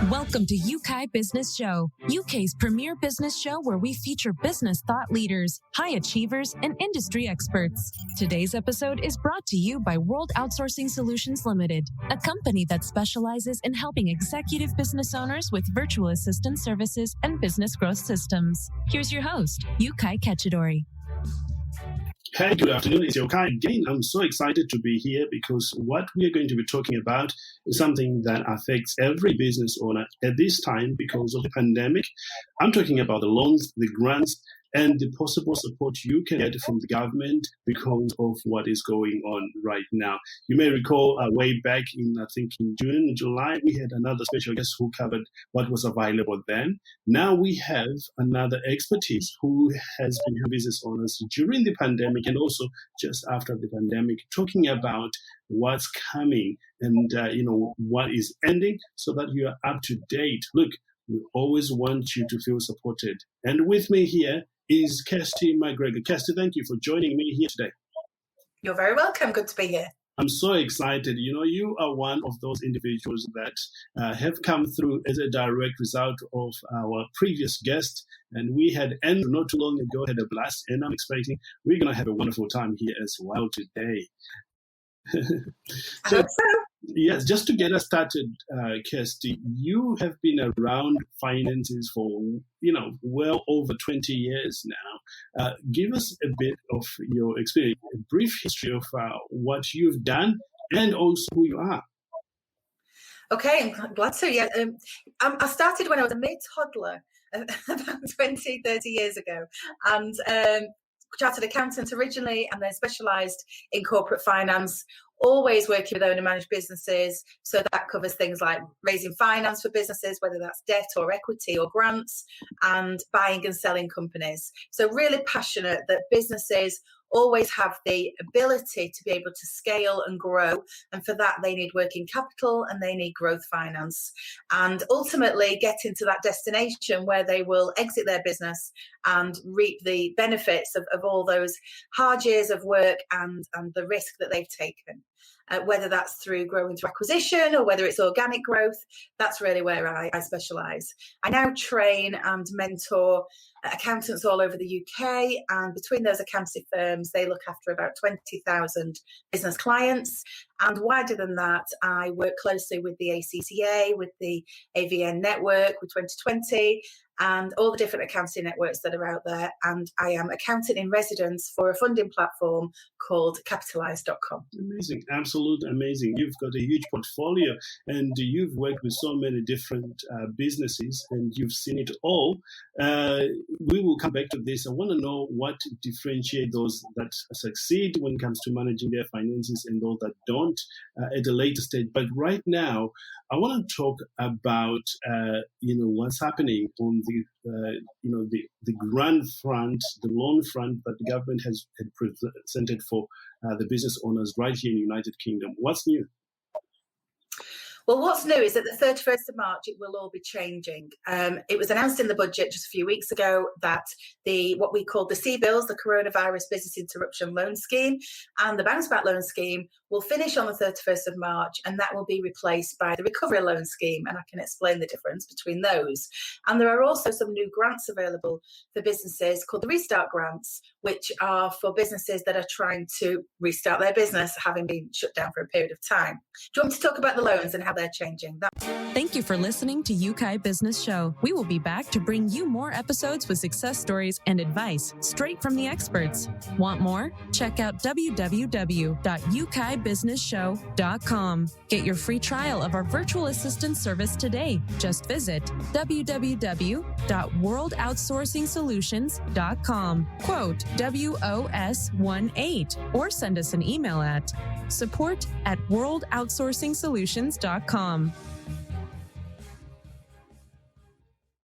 Welcome to UK Business Show, UK's premier business show where we feature business thought leaders, high achievers, and industry experts. Today's episode is brought to you by World Outsourcing Solutions Limited, a company that specializes in helping executive business owners with virtual assistant services and business growth systems. Here's your host, Yukai Kechidori. Hey, good afternoon. It's Yokai again. I'm so excited to be here because what we are going to be talking about is something that affects every business owner at this time because of the pandemic. I'm talking about the loans, the grants, and the possible support you can get from the government because of what is going on right now. You may recall way back in June, July, we had another special guest who covered what was available then. Now we have another expertise who has been helping business owners during the pandemic and also just after the pandemic, talking about what's coming and what is ending so that you are up to date. Look, we always want you to feel supported. And with me here is Kirsty McGregor. Kirsty, thank you for joining me here today. You're very welcome. Good to be here. I'm so excited. You are one of those individuals that have come through as a direct result of our previous guest. And we had Andrew not too long ago, had a blast. And I'm expecting we're going to have a wonderful time here as well today. I hope so. Yes, just to get us started, Kirsty, you have been around finances for, well over 20 years now. Give us a bit of your experience, a brief history of what you've done and also who you are. Okay, I'm glad to. Yeah, I started when I was a mid-toddler about 20, 30 years ago. And chartered accountant originally and then specialised in corporate finance, always working with owner-managed businesses. So that covers things like raising finance for businesses, whether that's debt or equity or grants, and buying and selling companies. So really passionate that businesses always have the ability to be able to scale and grow. And for that, they need working capital and they need growth finance. And ultimately getting to that destination where they will exit their business and reap the benefits of all those hard years of work and the risk that they've taken. Whether that's through growing through acquisition or whether it's organic growth, that's really where I specialise. I now train and mentor accountants all over the UK, and between those accountancy firms, they look after about 20,000 business clients. And wider than that, I work closely with the ACCA, with the AVN network, with 2020, and all the different accounting networks that are out there. And I am accountant in residence for a funding platform called Capitalise.com. Amazing, absolute amazing. You've got a huge portfolio and you've worked with so many different businesses and you've seen it all. We will come back to this. I want to know what differentiate those that succeed when it comes to managing their finances and those that don't at a later stage. But right now, I want to talk about what's happening on the grant front, the loan front that the government had presented for the business owners right here in the United Kingdom. What's new? Well, what's new is that the 31st of March, it will all be changing. It was announced in the budget just a few weeks ago that what we call the CBILS, the Coronavirus Business Interruption Loan Scheme, and the Bounce Back Loan Scheme will finish on the 31st of March, and that will be replaced by the Recovery Loan Scheme, and I can explain the difference between those. And there are also some new grants available for businesses called the Restart Grants, which are for businesses that are trying to restart their business, having been shut down for a period of time. Do you want me to talk about the loans and how they're changing? Thank you for listening to UK Business Show. We will be back to bring you more episodes with success stories and advice straight from the experts. Want more? Check out www.ukbusinessshow.com. Get your free trial of our virtual assistant service today. Just visit www.worldoutsourcingsolutions.com. Quote WOS18 or send us an email at support@worldoutsourcingsolutions.com.